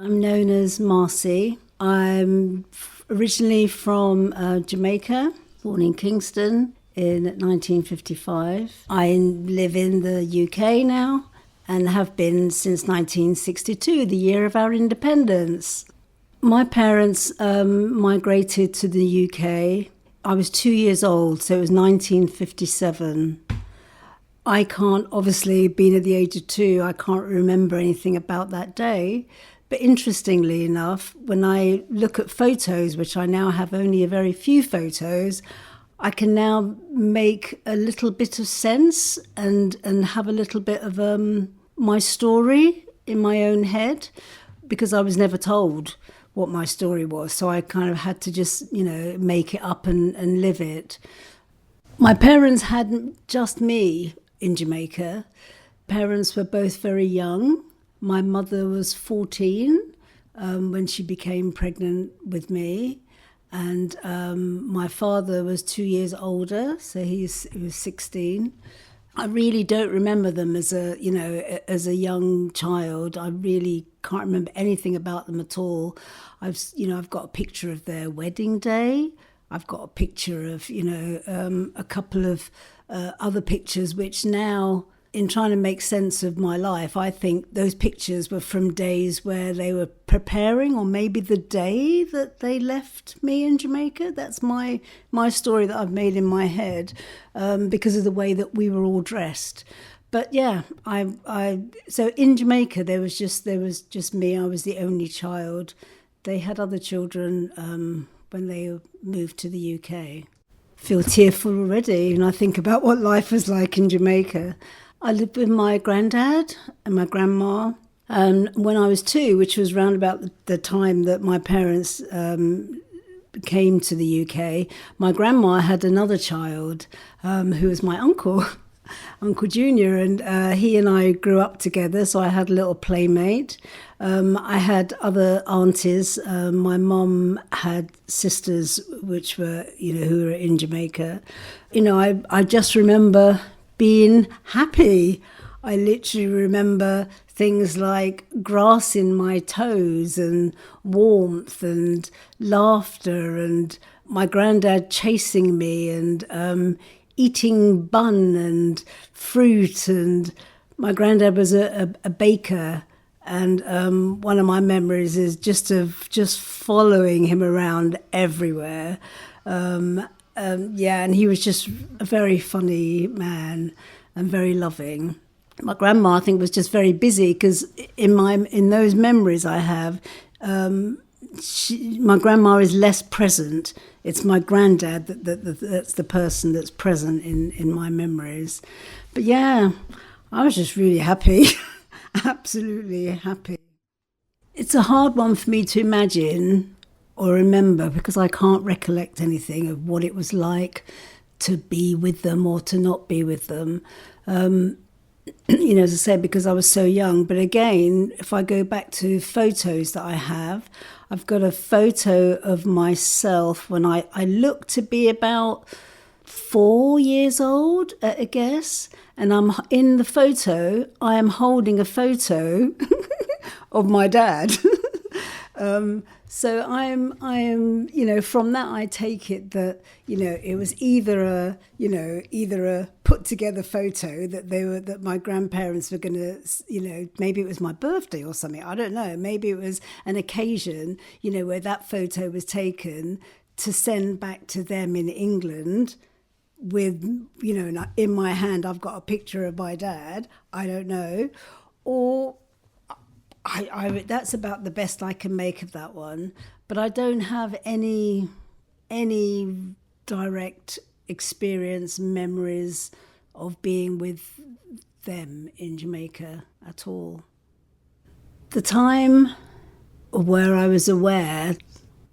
I'm known as Marcey. I'm originally from Jamaica, born in Kingston in 1955. I live in the UK now and have been since 1962, the year of our independence. My parents migrated to the UK. I was 2 years old, so it was 1957. I can't, obviously, being at the age of 2, I can't remember anything about that day. But interestingly enough, when I look at photos, which I now have only a very few photos, I can now make a little bit of sense and have a little bit of my story in my own head, because I was never told what my story was. So I kind of had to just, make it up and live it. My parents hadn't just me in Jamaica. Parents were both very young. My mother was 14 when she became pregnant with me, and my father was 2 years older, so he was 16. I really don't remember them as a young child. I really can't remember anything about them at all. I've got a picture of their wedding day. I've got a picture of, a couple of other pictures, which now, in trying to make sense of my life, I think those pictures were from days where they were preparing, or maybe the day that they left me in Jamaica. That's my story that I've made in my head, because of the way that we were all dressed. But yeah, so in Jamaica there was just me. I was the only child. They had other children when they moved to the UK. Feel tearful already when I think about what life was like in Jamaica. I lived with my granddad and my grandma. And when I was 2, which was round about the time that my parents came to the UK, my grandma had another child who was my uncle, Uncle Junior, and he and I grew up together, so I had a little playmate. I had other aunties. My mum had sisters which were, who were in Jamaica. I just remember being happy. I literally remember things like grass in my toes and warmth and laughter and my granddad chasing me and eating bun and fruit. And my granddad was a baker, and one of my memories is just following him around everywhere. And he was just a very funny man and very loving. My grandma, I think, was just very busy, because in those memories I have, my grandma is less present. It's my granddad that's the person that's present in my memories. But yeah, I was just really happy, absolutely happy. It's a hard one for me to imagine or remember, because I can't recollect anything of what it was like to be with them or to not be with them. As I said, because I was so young. But again, if I go back to photos that I have, I've got a photo of myself when I look to be about 4 years old, I guess. And I'm in the photo, I am holding a photo of my dad. So I am, from that I take it that, it was either a put together photo that my grandparents were going to, maybe it was my birthday or something. I don't know. Maybe it was an occasion, where that photo was taken to send back to them in England with, in my hand, I've got a picture of my dad. I don't know. Or that's about the best I can make of that one, but I don't have any direct experience, memories of being with them in Jamaica at all. The time where I was aware,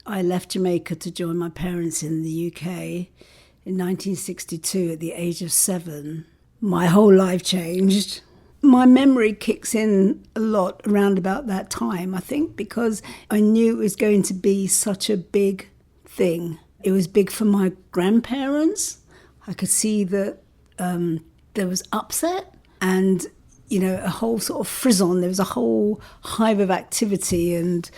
I left Jamaica to join my parents in the UK in 1962 at the age of 7. My whole life changed. My memory kicks in a lot around about that time, I think, because I knew it was going to be such a big thing. It was big for my grandparents. I could see that there was upset, and a whole sort of frisson. There was a whole hive of activity and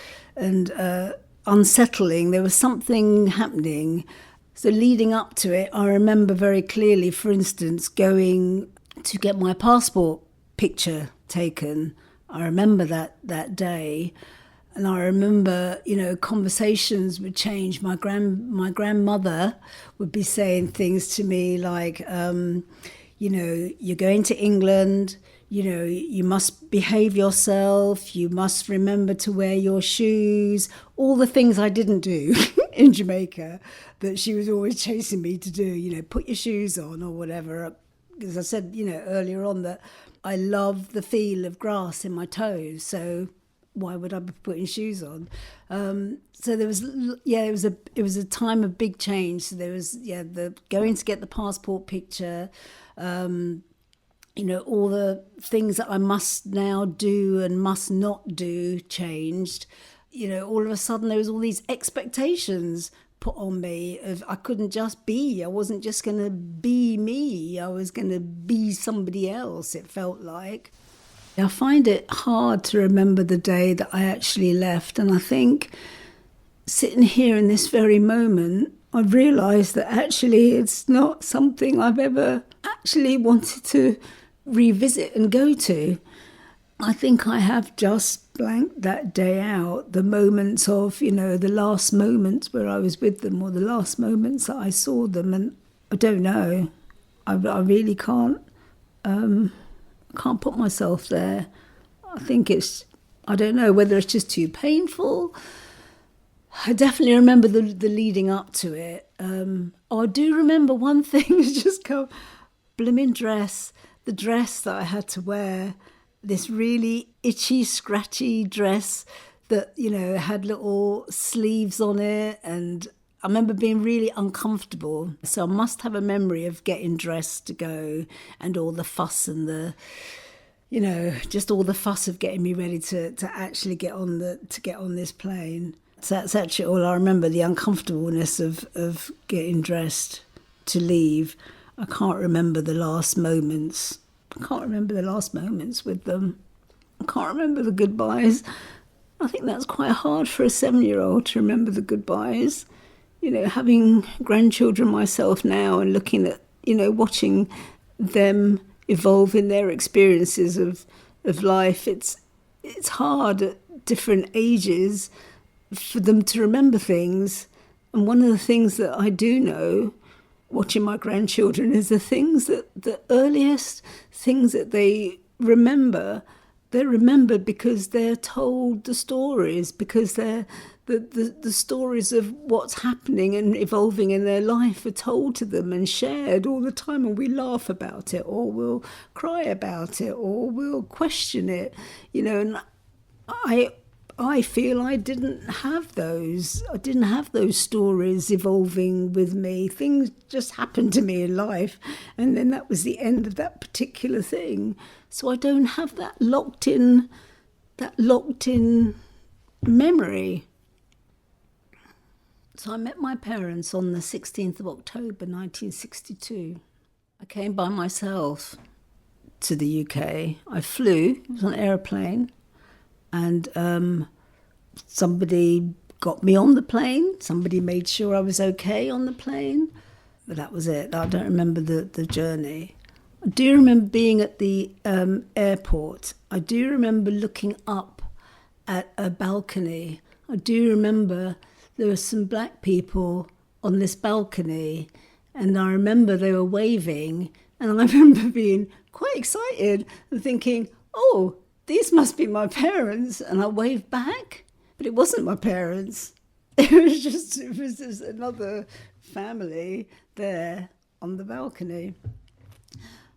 unsettling. There was something happening. So leading up to it, I remember very clearly, for instance, going to get my passport picture taken. I remember that day. And I remember, conversations would change. My grandmother would be saying things to me like, you're going to England, you must behave yourself, you must remember to wear your shoes, all the things I didn't do in Jamaica that she was always chasing me to do, put your shoes on or whatever. Because I said, earlier on that I love the feel of grass in my toes, so why would I be putting shoes on? So there was, it was a time of big change. So there was, the going to get the passport picture, all the things that I must now do and must not do changed. All of a sudden there was all these expectations put on me of I couldn't just be. I wasn't just going to be me. I was going to be somebody else, it felt like. I find it hard to remember the day that I actually left. And I think sitting here in this very moment, I've realised that actually it's not something I've ever actually wanted to revisit and go to. I think I have just blanked that day out, the moments of, the last moments where I was with them or the last moments that I saw them. And I don't know. I really can't put myself there. I think I don't know whether it's just too painful. I definitely remember the leading up to it. I do remember one thing has just come, blooming dress, the dress that I had to wear, this really itchy, scratchy dress that, had little sleeves on it, and I remember being really uncomfortable. So I must have a memory of getting dressed to go and all the fuss and just all the fuss of getting me ready to actually get on this plane. So that's actually all I remember, the uncomfortableness of getting dressed to leave. I can't remember the last moments. I can't remember the last moments with them. I can't remember the goodbyes. I think that's quite hard for a 7-year-old to remember the goodbyes. Having grandchildren myself now and looking at, watching them evolve in their experiences of life, it's hard at different ages for them to remember things. And one of the things that I do know, watching my grandchildren, is the earliest things that they remember, they're remembered because they're told the stories, because they're the stories of what's happening and evolving in their life are told to them and shared all the time, and we laugh about it or we'll cry about it or we'll question it, and I feel I didn't have those. I didn't have those stories evolving with me. Things just happened to me in life, and then that was the end of that particular thing. So I don't have that locked in memory. So I met my parents on the 16th of October 1962. I came by myself to the UK. I flew, it was on an aeroplane, and somebody got me on the plane. Somebody made sure I was okay on the plane. But that was it. I don't remember the journey. I do remember being at the airport. I do remember looking up at a balcony. I do remember there were some black people on this balcony, and I remember they were waving, and I remember being quite excited and thinking, oh, these must be my parents. And I waved back, but it wasn't my parents. It was just another family there on the balcony.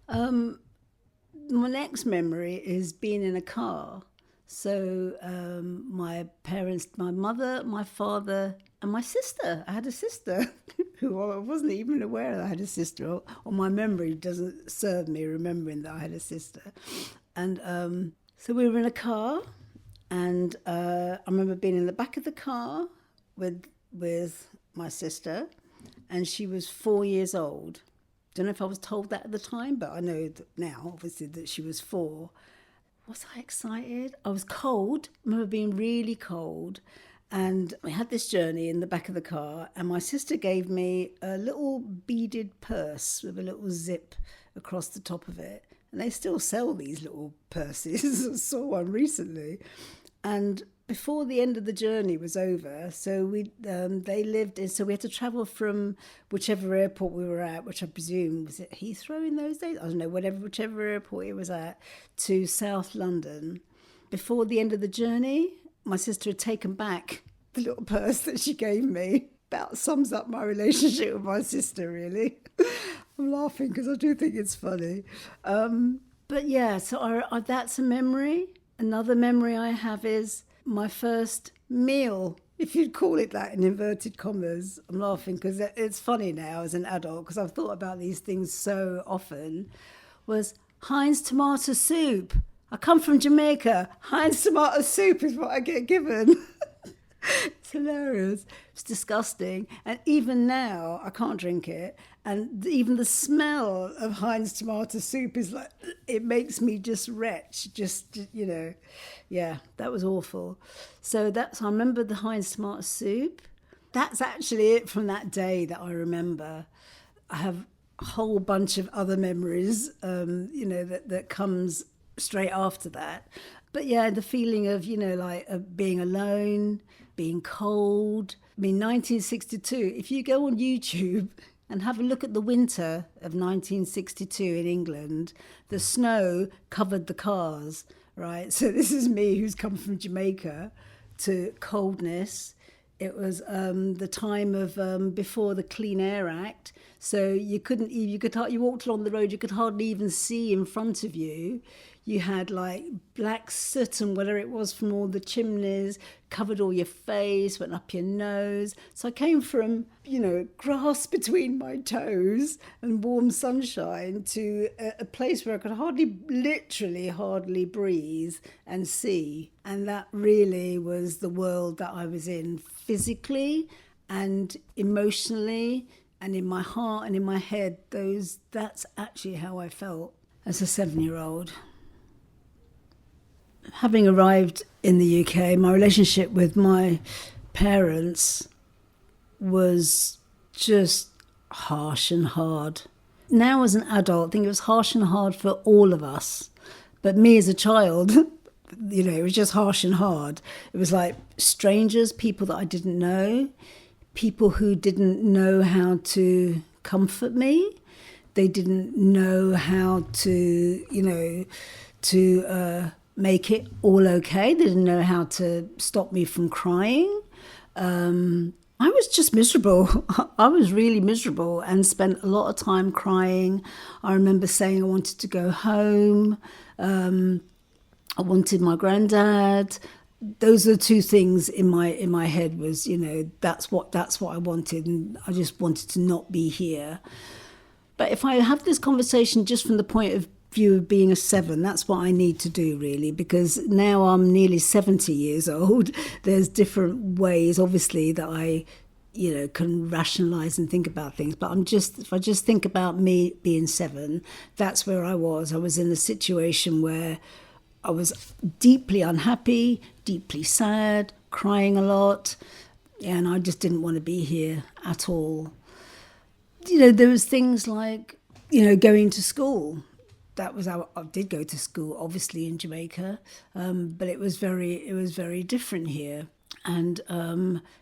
My next memory is being in a car. So my parents, my mother, my father, and my sister. I had a sister who I wasn't even aware that I had a sister, or my memory doesn't serve me remembering that I had a sister. And so we were in a car, and I remember being in the back of the car with my sister, and she was 4 years old. Don't know if I was told that at the time, but I know that now, obviously, that she was 4. Was I excited? I was cold. I remember being really cold. And we had this journey in the back of the car, and my sister gave me a little beaded purse with a little zip across the top of it. And they still sell these little purses. I saw one recently. And before the end of the journey was over, so they lived in, so we had to travel from whichever airport we were at, which I presume, was it Heathrow in those days? I don't know, whichever airport it was at, to South London. Before the end of the journey, my sister had taken back the little purse that she gave me. About sums up my relationship with my sister, really. I'm laughing because I do think it's funny. But yeah, so that's a memory. Another memory I have is my first meal, if you'd call it that in inverted commas. I'm laughing because it's funny now as an adult, because I've thought about these things so often, was Heinz tomato soup. I come from Jamaica. Heinz tomato soup is what I get given. It's hilarious. It's disgusting. And even now, I can't drink it. And even the smell of Heinz tomato soup is like, it makes me just retch. Yeah, that was awful. So I remember the Heinz tomato soup. That's actually it from that day that I remember. I have a whole bunch of other memories, that comes straight after that. But yeah, the feeling of, being alone, being cold. I mean, 1962, if you go on YouTube and have a look at the winter of 1962 in England, the snow covered the cars, right? So this is me who's come from Jamaica to coldness. It was the time of before the Clean Air Act. So you walked along the road, you could hardly even see in front of you. You had like black soot and whatever it was from all the chimneys, covered all your face, went up your nose. So I came from, grass between my toes and warm sunshine to a place where I could hardly breathe and see. And that really was the world that I was in, physically and emotionally, and in my heart and in my head. That's actually how I felt as a 7-year-old. Having arrived in the UK, my relationship with my parents was just harsh and hard. Now as an adult, I think it was harsh and hard for all of us. But me as a child, it was just harsh and hard. It was like strangers, people that I didn't know, people who didn't know how to comfort me. They didn't know how to, make it all okay. They didn't know how to stop me from crying. I was just miserable. I was really miserable and spent a lot of time crying. I remember saying I wanted to go home. I wanted my granddad. Those are the two things in my head was, that's what I wanted, and I just wanted to not be here. But if I have this conversation just from the point of view of being a 7, that's what I need to do, really, because now I'm nearly 70 years old. There's different ways, obviously, that I can rationalize and think about things, but if I just think about me being 7, that's where I was. I was in a situation where I was deeply unhappy, deeply sad, crying a lot, and I just didn't want to be here at all. There was things like going to school. That was how I did go to school, obviously in Jamaica, but it was very different here. And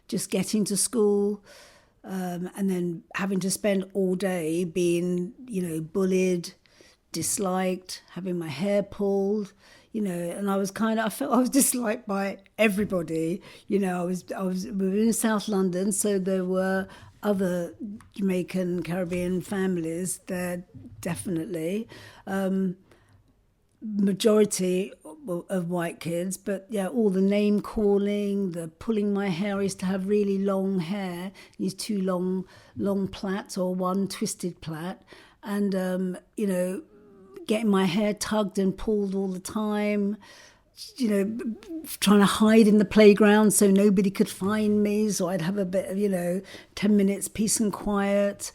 just getting to school, and then having to spend all day being, bullied, disliked, having my hair pulled, and I felt I was disliked by everybody. We were in South London, so there were other Jamaican, Caribbean families there, definitely. Majority of white kids, but yeah, all the name calling, the pulling my hair. I used to have really long hair, these 2 long plaits or 1 twisted plait, and getting my hair tugged and pulled all the time. Trying to hide in the playground so nobody could find me, so I'd have a bit of 10 minutes peace and quiet.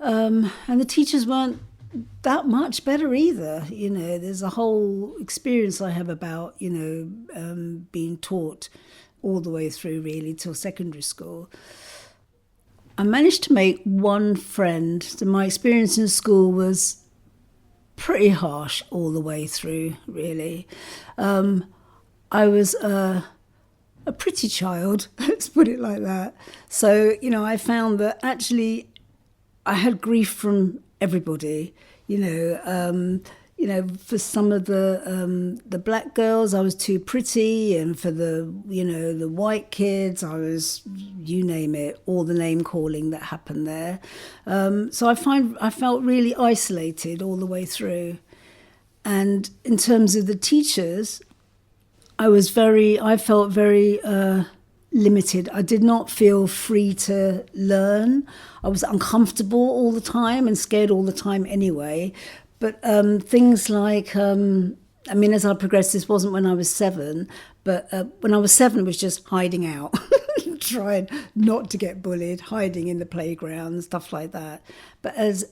And the teachers weren't that much better either. There's a whole experience I have about, being taught all the way through really till secondary school. I managed to make one friend. So my experience in school was pretty harsh all the way through, really. I was a pretty child, let's put it like that. So, I found that actually I had grief from everybody. For some of the black girls, I was too pretty, and for the white kids, I was, you name it, all the name calling that happened there. So I felt really isolated all the way through. And in terms of the teachers, I felt very limited. I did not feel free to learn. I was uncomfortable all the time and scared all the time anyway. But things like, as I progressed, this wasn't when I was 7, but when I was 7, it was just hiding out, trying not to get bullied, hiding in the playground, stuff like that. But as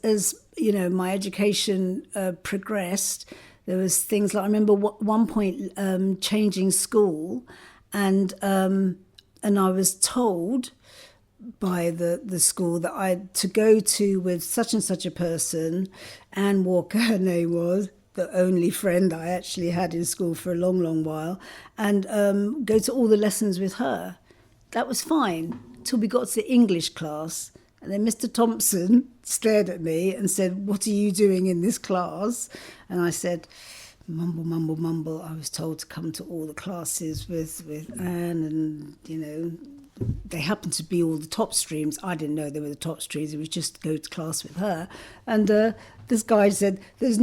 my education progressed, there was things like, I remember one point changing school, and I was told by the school that I had to go to with such and such a person. Anne Walker, her name was, the only friend I actually had in school for a long, long while, and go to all the lessons with her. That was fine till we got to the English class. And then Mr. Thompson stared at me and said, "What are you doing in this class?" And I said, mumble, mumble, mumble. I was told to come to all the classes with Anne, and, they happened to be all the top streams. I didn't know they were the top streams. It was just to go to class with her. And this guy said, this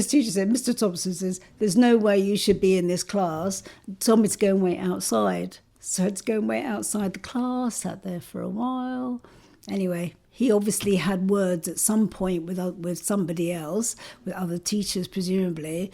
teacher said, Mr. Thompson says, "There's no way you should be in this class." Told me to go and wait outside. So I had to go and wait outside the class, sat there for a while. Anyway, he obviously had words at some point with somebody else, with other teachers presumably.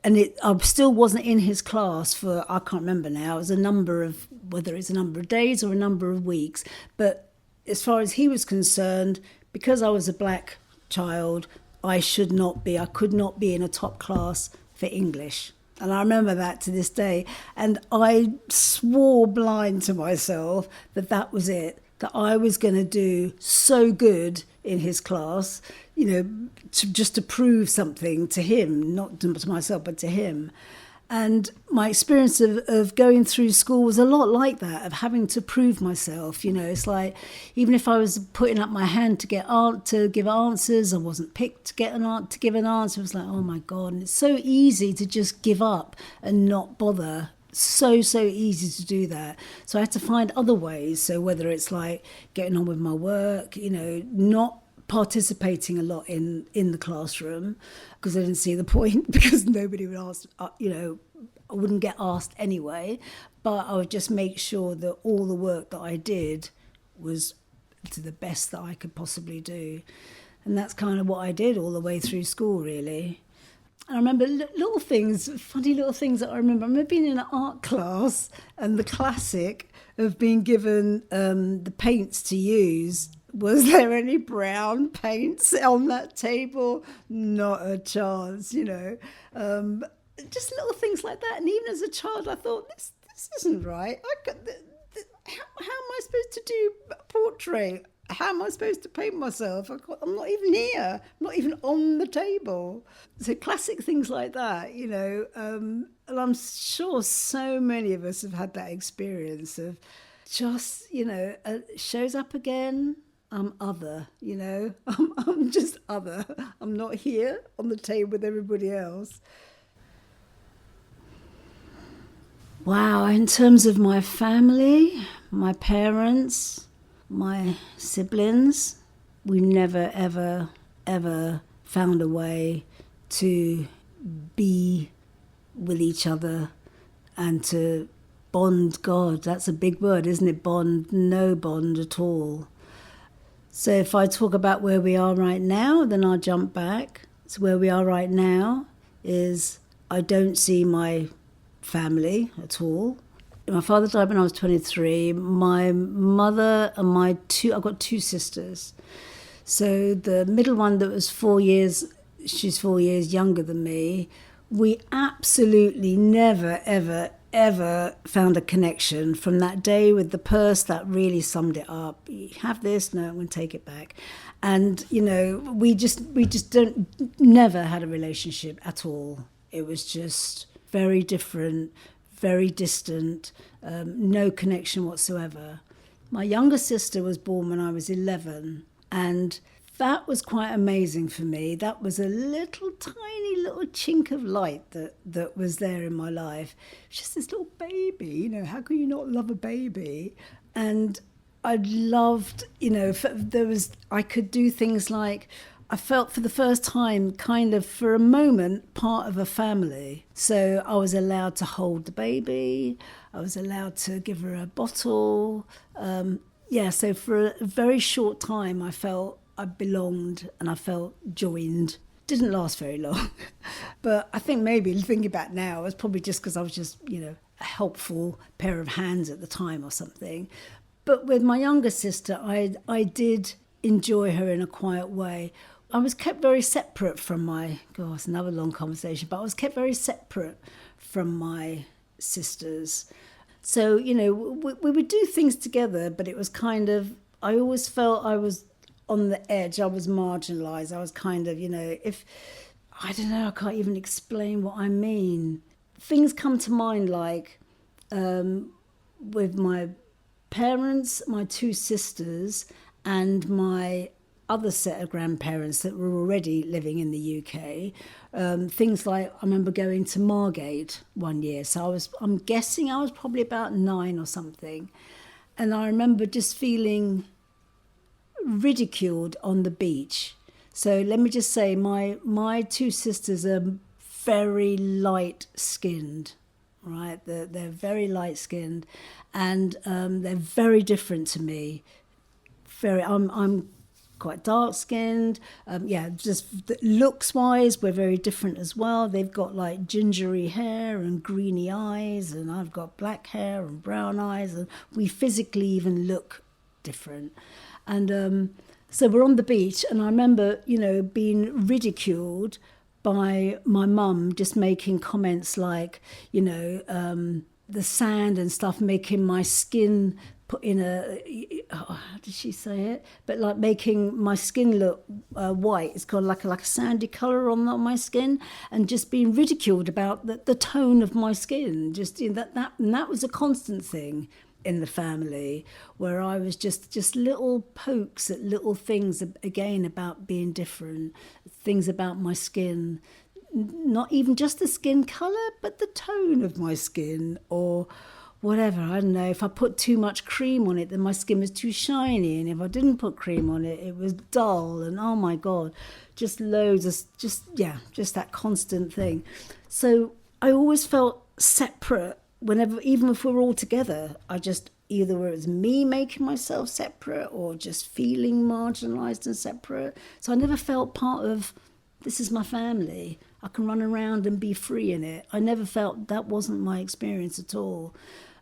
And I still wasn't in his class for, I can't remember now, it was whether it's a number of days or a number of weeks. But as far as he was concerned, because I was a black child, I could not be in a top class for English. And I remember that to this day. And I swore blind to myself that was it, that I was going to do so good in his class, just to prove something to him, not to myself, but to him. And my experience of going through school was a lot like that, of having to prove myself. It's like, even if I was putting up my hand to give answers, I wasn't picked to give an answer. It was like, oh my God. And it's so easy to just give up and not bother. So easy to do that. So I had to find other ways. So whether it's like getting on with my work, not participating a lot in the classroom, because I didn't see the point, because nobody would ask, I wouldn't get asked anyway, but I would just make sure that all the work that I did was to the best that I could possibly do. And that's kind of what I did all the way through school, really. I remember funny little things that I remember. I remember being in an art class, and the classic of being given the paints to use. Was there any brown paints on that table? Not a chance, Just little things like that. And even as a child, I thought, this isn't right. How am I supposed to do a portrait? How am I supposed to paint myself? I'm not even here. I'm not even on the table. So classic things like that, and I'm sure so many of us have had that experience of just, shows up again. I'm other, I'm just other. I'm not here on the table with everybody else. Wow, in terms of my family, my parents, my siblings, we never, ever, ever found a way to be with each other and to bond. God, that's a big word, isn't it? Bond, no bond at all. So if I talk about where we are right now, then I'll jump back. So where we are right now is I don't see my family at all. My father died when I was 23. My mother and I've got 2 sisters. So the middle one that was 4 years, she's 4 years younger than me, we absolutely never, ever, ever found a connection. From that day with the purse, that really summed it up. You have this, no, I'm going to take it back. And, we just don't, never had a relationship at all. It was just very different, very distant, no connection whatsoever. My younger sister was born when I was 11, and that was quite amazing for me. That was a tiny little chink of light that was there in my life. Just this little baby, how can you not love a baby? And I loved, I could do things like, I felt for the first time, kind of for a moment, part of a family. So I was allowed to hold the baby. I was allowed to give her a bottle. So for a very short time, I felt I belonged and I felt joined. Didn't last very long. But I think maybe thinking back now, it was probably just because I was just, a helpful pair of hands at the time or something. But with my younger sister, I did enjoy her in a quiet way. I was kept very separate from it's another long conversation, but I was kept very separate from my sisters. So, we would do things together, but it was kind of, I always felt I was on the edge. I was marginalised. I was kind of, I don't know, I can't even explain what I mean. Things come to mind like with my parents, my two sisters, and my other set of grandparents that were already living in the UK. Things like, I remember going to Margate one year. So I'm guessing I was probably about 9 or something. And I remember just feeling ridiculed on the beach. So let me just say, my two sisters are very light-skinned, right? They're very light-skinned, and they're very different to me. I'm quite dark-skinned. Just looks-wise, we're very different as well. They've got like gingery hair and greeny eyes, and I've got black hair and brown eyes, and we physically even look different. And so we're on the beach, and I remember, being ridiculed by my mum just making comments like, the sand and stuff making my skin put in how did she say it? But like making my skin look white. It's got like a sandy colour on my skin, and just being ridiculed about the tone of my skin. Just that was a constant thing in the family, where I was just little pokes at little things, again, about being different, things about my skin, not even just the skin colour, but the tone of my skin, or whatever. I don't know, if I put too much cream on it, then my skin was too shiny, and if I didn't put cream on it, it was dull, and oh my God, just loads of, just that constant thing. So I always felt separate whenever, even if we were all together. I just, either it was me making myself separate or just feeling marginalised and separate. So I never felt part of, this is my family, I can run around and be free in it. I never felt, that wasn't my experience at all.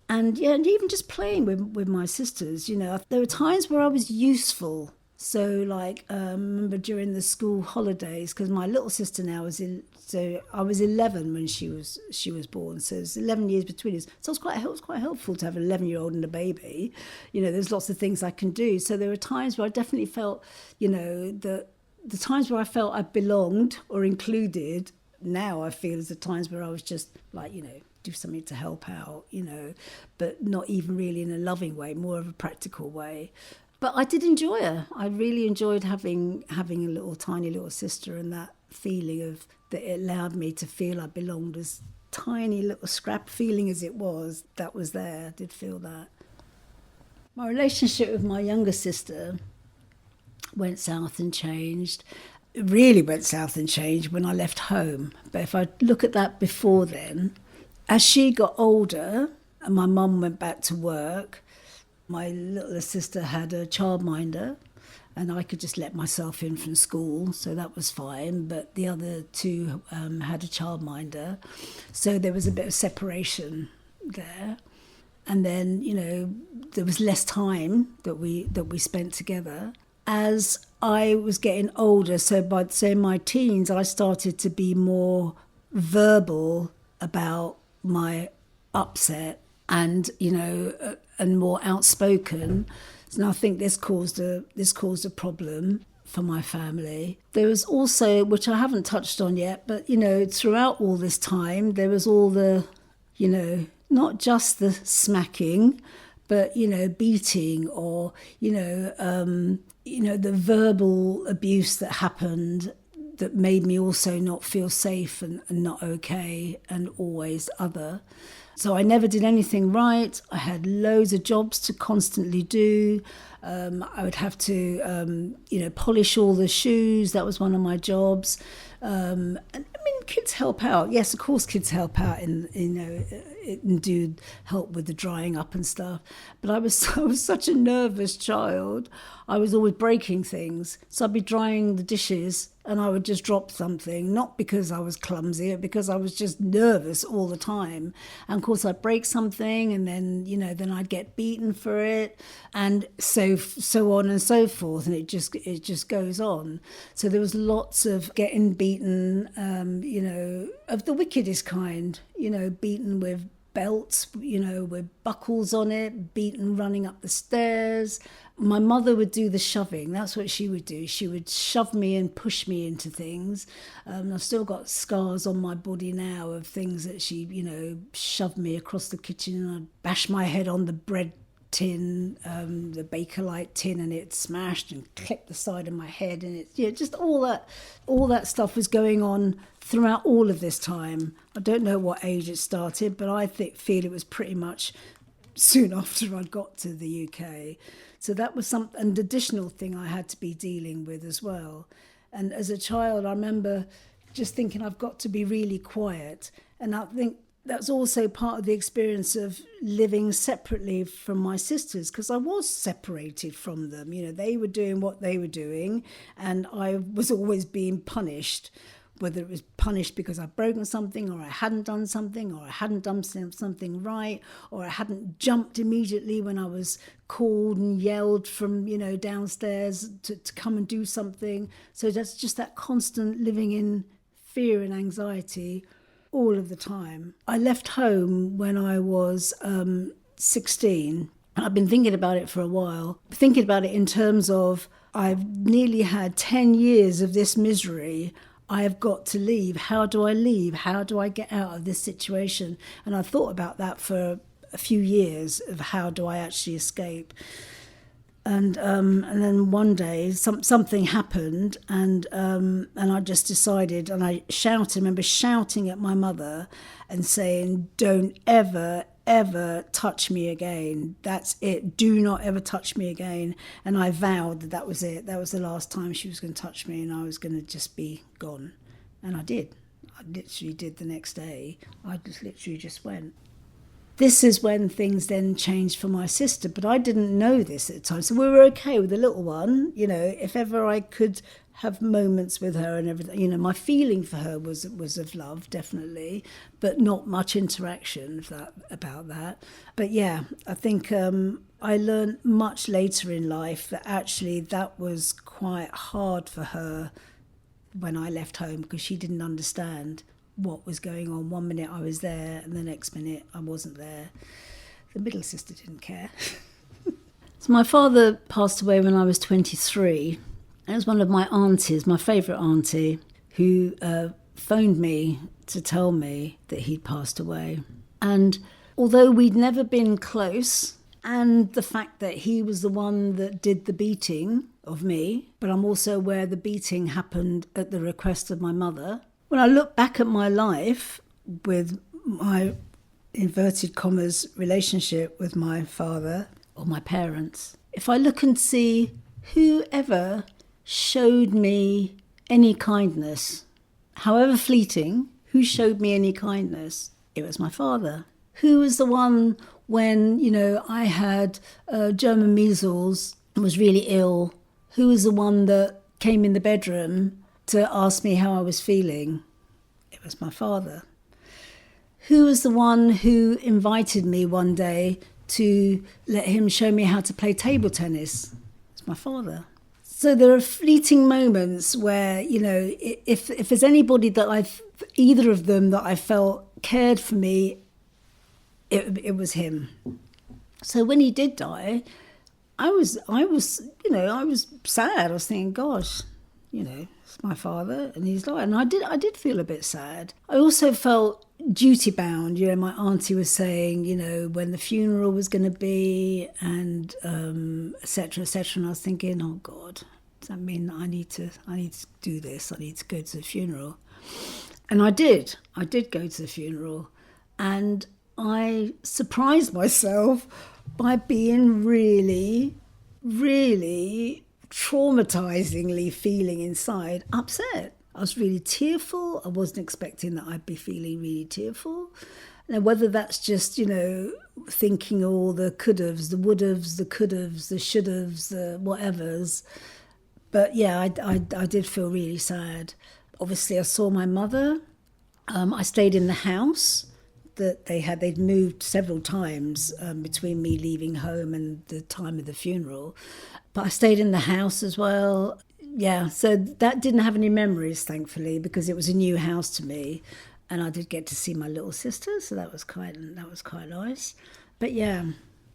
And and even just playing with my sisters, there were times where I was useful. So like, I remember during the school holidays, because my little sister now so I was 11 when she was born, so it's 11 years between us. So it was quite helpful to have an 11-year-old and a baby. There's lots of things I can do. So there were times where I definitely felt, the times where I felt I belonged or included. Now I feel is the times where I was just like, do something to help out, but not even really in a loving way, more of a practical way. But I did enjoy her. I really enjoyed having a tiny little sister, and that feeling of that it allowed me to feel I belonged, as tiny little scrap feeling as it was, that was there. I did feel that. My relationship with my younger sister went south and changed. It really went south and changed when I left home. But if I look at that before then, as she got older and my mum went back to work, my little sister had a childminder, and I could just let myself in from school, so that was fine. But the other two had a childminder, so there was a bit of separation there. And then, there was less time that we spent together. As I was getting older, so by say my teens, I started to be more verbal about my upset, and and more outspoken. And I think this caused a problem for my family. There was also, which I haven't touched on yet, but throughout all this time, there was all the, not just the smacking, but beating, or the verbal abuse that happened, that made me also not feel safe and not okay, and always other. So I never did anything right. I had loads of jobs to constantly do. I would have to, polish all the shoes. That was one of my jobs. And I mean, kids help out. Yes, of course, kids help out and do help with the drying up and stuff. But I was such a nervous child. I was always breaking things. So I'd be drying the dishes and I would just drop something, not because I was clumsy, but because I was just nervous all the time. And of course I'd break something, and then, then I'd get beaten for it, and so on and so forth. And it just goes on. So there was lots of getting beaten, of the wickedest kind, beaten with belts, with buckles on it, beaten running up the stairs. My mother would do the shoving. That's what she would do. She would shove me and push me into things. I've still got scars on my body now of things that she, shoved me across the kitchen, and I'd bash my head on the bread tin, the Bakelite tin, and it smashed and clipped the side of my head. And it's just all that stuff was going on throughout all of this time. I don't know what age it started, but I feel it was pretty much soon after I got to the UK. So that was an additional thing I had to be dealing with as well. And as a child, I remember just thinking I've got to be really quiet. And I think that's also part of the experience of living separately from my sisters, because I was separated from them. They were doing what they were doing, and I was always being punished, whether it was punished because I'd broken something, or I hadn't done something, or I hadn't done something right, or I hadn't jumped immediately when I was called and yelled from, downstairs to come and do something. So that's just that constant living in fear and anxiety all of the time. I left home when I was 16. I've been thinking about it for a while, thinking about it in terms of I've nearly had 10 years of this misery. I have got to leave. How do I leave? How do I get out of this situation? And I thought about that for a few years, of how do I actually escape. And then one day something happened, and I just decided, and I remember shouting at my mother and saying, "Don't ever touch me again. That's it. Do not ever touch me again." And I vowed that was it. That was the last time she was going to touch me, and I was going to just be gone. And I did. I literally did the next day. I just literally went. This is when things then changed for my sister, but I didn't know this at the time. So we were okay with the little one. If ever I could have moments with her and everything, my feeling for her was of love, definitely, but not much interaction about that. But yeah, I think I learned much later in life that actually that was quite hard for her when I left home, because she didn't understand what was going on. One minute I was there, and the next minute I wasn't there. The middle sister didn't care. So my father passed away when I was 23. It was one of my aunties, my favourite auntie, who phoned me to tell me that he'd passed away. And although we'd never been close, and the fact that he was the one that did the beating of me, but I'm also aware the beating happened at the request of my mother. When I look back at my life with my inverted commas relationship with my father or my parents, if I look and see whoever showed me any kindness, however fleeting, who showed me any kindness, it was my father. Who was the one when, I had German measles and was really ill? Who was the one that came in the bedroom to ask me how I was feeling? It was my father. Who was the one who invited me one day to let him show me how to play table tennis? It's my father. So there are fleeting moments where, you know, if there's anybody either of them that I felt cared for me, it was him. So when he did die, I was, you know, I was sad. I was thinking, gosh, you know, it's my father and he's died. And I did feel a bit sad. I also felt duty bound. You know, my auntie was saying, you know, when the funeral was going to be, and et cetera, et cetera. And I was thinking, oh God, does that mean I need to do this? I need to go to the funeral. And I did go to the funeral, and I surprised myself by being really, really traumatizingly feeling inside upset. I was really tearful. I wasn't expecting that I'd be feeling really tearful. Now, whether that's just, you know, thinking all the could-haves, the would-haves, the could-haves, the should-haves, the whatevers. But yeah, I did feel really sad. Obviously, I saw my mother. I stayed in the house that they'd moved several times between me leaving home and the time of the funeral. But I stayed in the house as well. Yeah, so that didn't have any memories, thankfully, because it was a new house to me, and I did get to see my little sister, so that was quite nice. But yeah,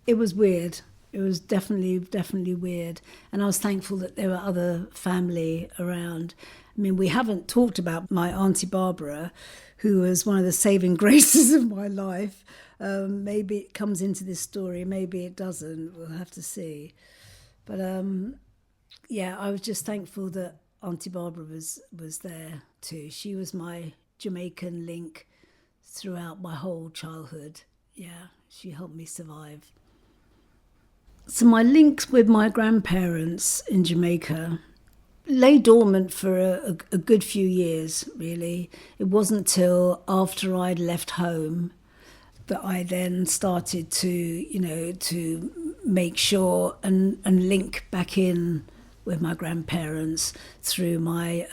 it was weird. It was definitely weird, and I was thankful that there were other family around. I mean, we haven't talked about my Auntie Barbara, who was one of the saving graces of my life. Maybe it comes into this story, maybe it doesn't. We'll have to see. But yeah, I was just thankful that Auntie Barbara was there too. She was my Jamaican link throughout my whole childhood. Yeah, she helped me survive. So my links with my grandparents in Jamaica lay dormant for a good few years, really. It wasn't till after I'd left home that I then started to, you know, to make sure and link back in with my grandparents through my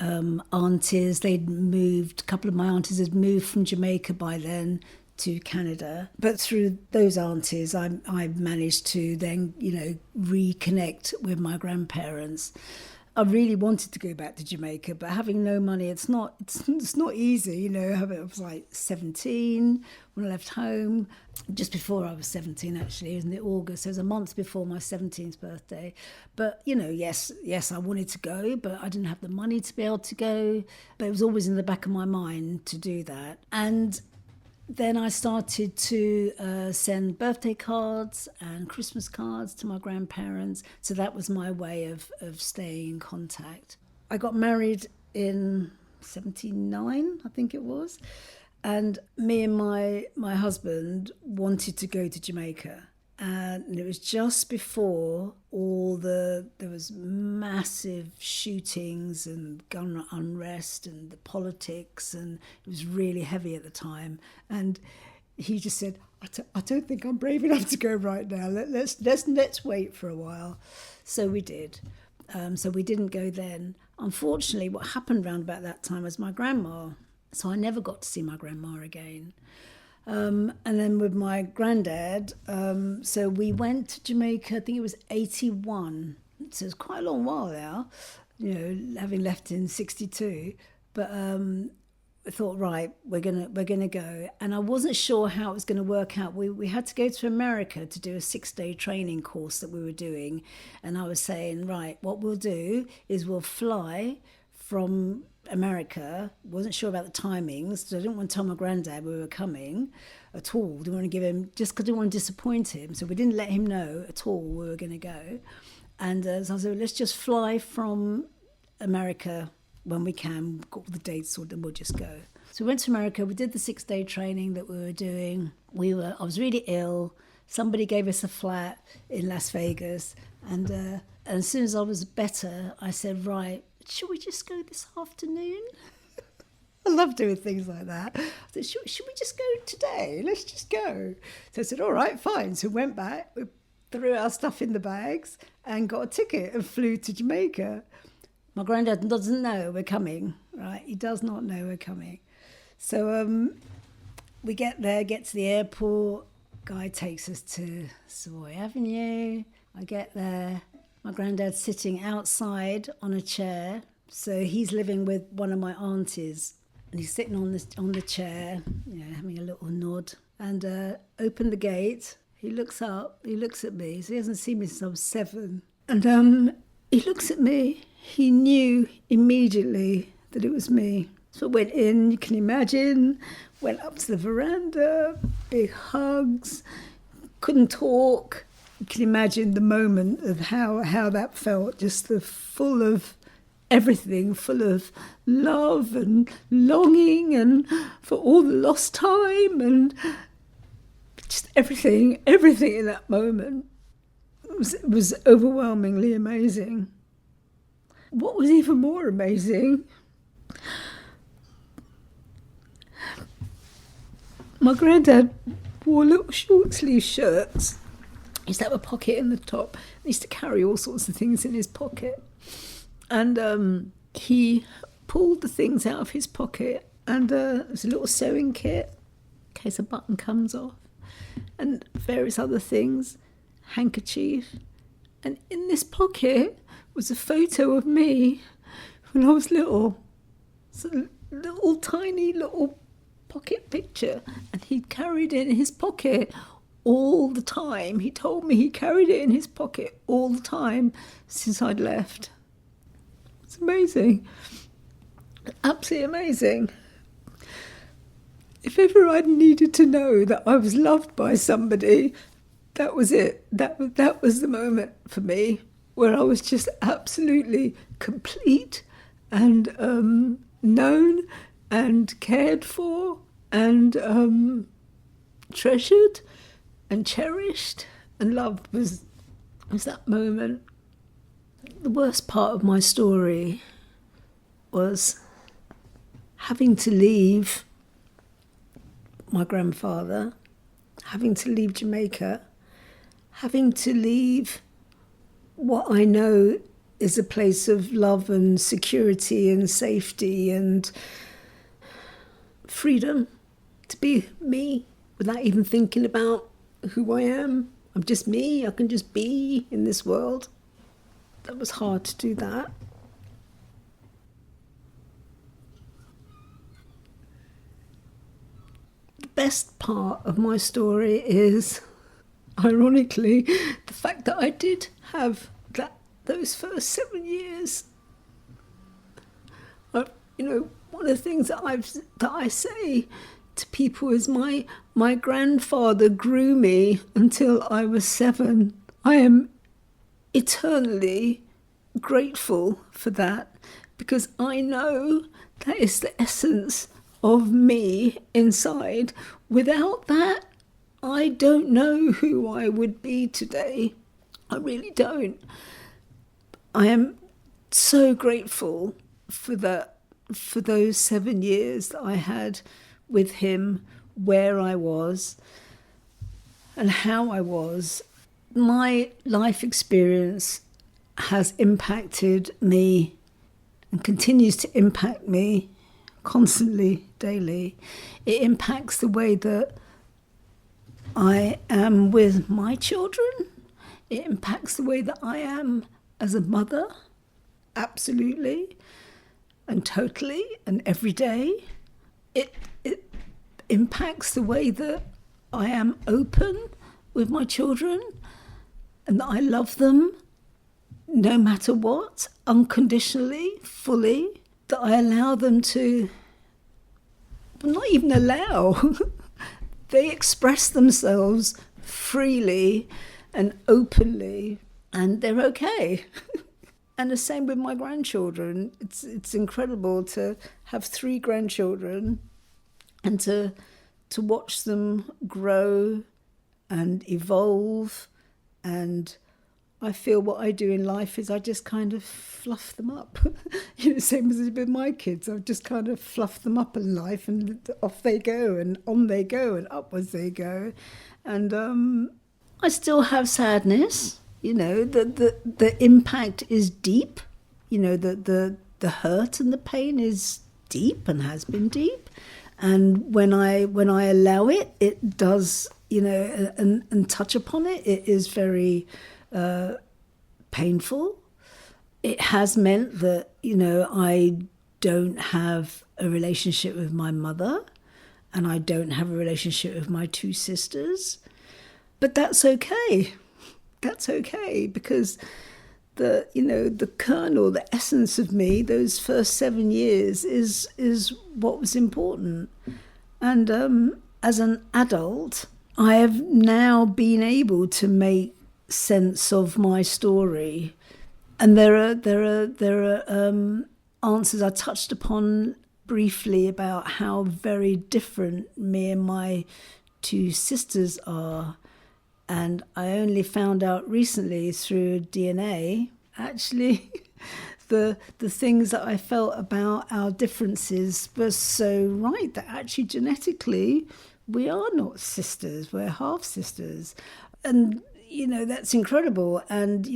aunties. They'd moved, a couple of my aunties had moved from Jamaica by then to Canada. But through those aunties, I managed to then, you know, reconnect with my grandparents. I really wanted to go back to Jamaica, but having no money, it's not easy, you know. I was like 17 when I left home, just before I was 17 actually, it was in August. It was a month before my 17th birthday. But, you know, yes, I wanted to go, but I didn't have the money to be able to go. But it was always in the back of my mind to do that. And then I started to send birthday cards and Christmas cards to my grandparents. So that was my way of staying in contact. I got married in 79, I think it was. And me and my husband wanted to go to Jamaica. And it was just before there was massive shootings and gun unrest and the politics, and it was really heavy at the time. And he just said, I don't think I'm brave enough to go right now. Let's wait for a while. So we did. So we didn't go then. Unfortunately, what happened round about that time was my grandma. So I never got to see my grandma again. And then with my granddad, so we went to Jamaica, I think it was 81. So it's quite a long while now, you know, having left in 62. But I thought, right, we're gonna go. And I wasn't sure how it was going to work out. We had to go to America to do a 6-day training course that we were doing. And I was saying, right, what we'll do is we'll fly from America. Wasn't sure about the timings, so I didn't want to tell my granddad we were coming at all. Didn't want to give him, just because I didn't want to disappoint him, so we didn't let him know at all we were going to go. And so I said, let's just fly from America when we can. We've got the dates sorted, and we'll just go. So we went to America. We did the 6-day training that we were doing. I was really ill. Somebody gave us a flat in Las Vegas, and as soon as I was better, I said, right, should we just go this afternoon? I love doing things like that. I said, should we just go today? Let's just go. So I said, all right, fine. So we went back, we threw our stuff in the bags and got a ticket and flew to Jamaica. My granddad doesn't know we're coming, right? He does not know we're coming. So we get there, get to the airport. Guy takes us to Savoy Avenue. I get there. My granddad's sitting outside on a chair. So he's living with one of my aunties. And he's sitting on the chair, having a little nod. And opened the gate. He looks up, he looks at me. So he hasn't seen me since I was 7. And he looks at me. He knew immediately that it was me. So I went in, you can imagine, went up to the veranda, big hugs, couldn't talk. You can imagine the moment of how that felt, just full of everything, full of love and longing and for all the lost time and just everything in that moment was overwhelmingly amazing. What was even more amazing, my granddad wore little short sleeve shirts. He used to have a pocket in the top. He used to carry all sorts of things in his pocket. And he pulled the things out of his pocket, and there's a little sewing kit in case a button comes off, and various other things, handkerchief. And in this pocket was a photo of me when I was little. It's a little tiny little pocket picture, and he carried it in his pocket all the time. He told me he carried it in his pocket all the time since I'd left. It's amazing. Absolutely amazing. If ever I needed to know that I was loved by somebody, that was it. That was the moment for me where I was just absolutely complete and known and cared for and treasured and cherished and loved was that moment. The worst part of my story was having to leave my grandfather, having to leave Jamaica, having to leave what I know is a place of love and security and safety and freedom to be me without even thinking about who I am. I'm just me. I can just be in this world. That was hard to do that. The best part of my story is, ironically, the fact that I did have those first 7 years. One of the things that I say to people is my grandfather grew me until I was 7. I am eternally grateful for that, because I know that is the essence of me inside. Without that, I don't know who I would be today. I really don't. I am so grateful for those 7 years that I had with him, where I was and how I was. My life experience has impacted me and continues to impact me constantly, daily. It impacts the way that I am with my children. It impacts the way that I am as a mother, absolutely and totally and every day. It impacts the way that I am open with my children and that I love them no matter what, unconditionally, fully, that I allow them to, well, not even allow, they express themselves freely and openly, and they're okay. And the same with my grandchildren. It's incredible to have 3 grandchildren and to watch them grow and evolve. And I feel what I do in life is I just kind of fluff them up. Same as with my kids. I just kind of fluff them up in life, and off they go, and on they go, and upwards they go. And I still have sadness. The impact is deep. The hurt and the pain is deep and has been deep. And when I allow it, it does, and touch upon it, it is very painful. It has meant that, I don't have a relationship with my mother, and I don't have a relationship with my two sisters. But that's okay. That's okay, because the kernel, the essence of me, those first 7 years is what was important. And as an adult, I have now been able to make sense of my story. And there are answers I touched upon briefly about how very different me and my two sisters are. And I only found out recently through DNA, actually, the things that I felt about our differences were so right, that actually genetically we are not sisters, we're half sisters. And, that's incredible. And,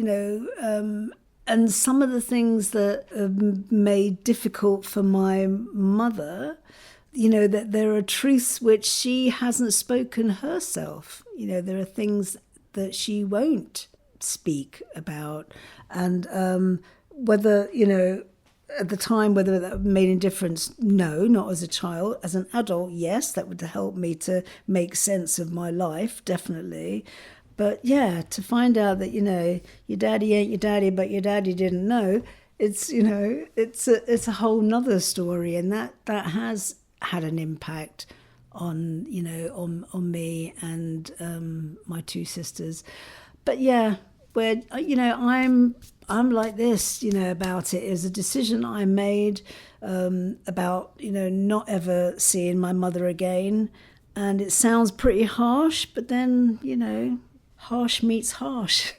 and some of the things that have made difficult for my mother, that there are truths which she hasn't spoken herself. There are things that she won't speak about. And whether, at the time, whether that made any difference, no, not as a child. As an adult, yes, that would help me to make sense of my life, definitely. But yeah, to find out that, your daddy ain't your daddy, but your daddy didn't know, it's a whole nother story. And that has had an impact on me and my two sisters. But yeah, where I'm like this, about it. It was a decision I made about not ever seeing my mother again. And it sounds pretty harsh, but then harsh meets harsh.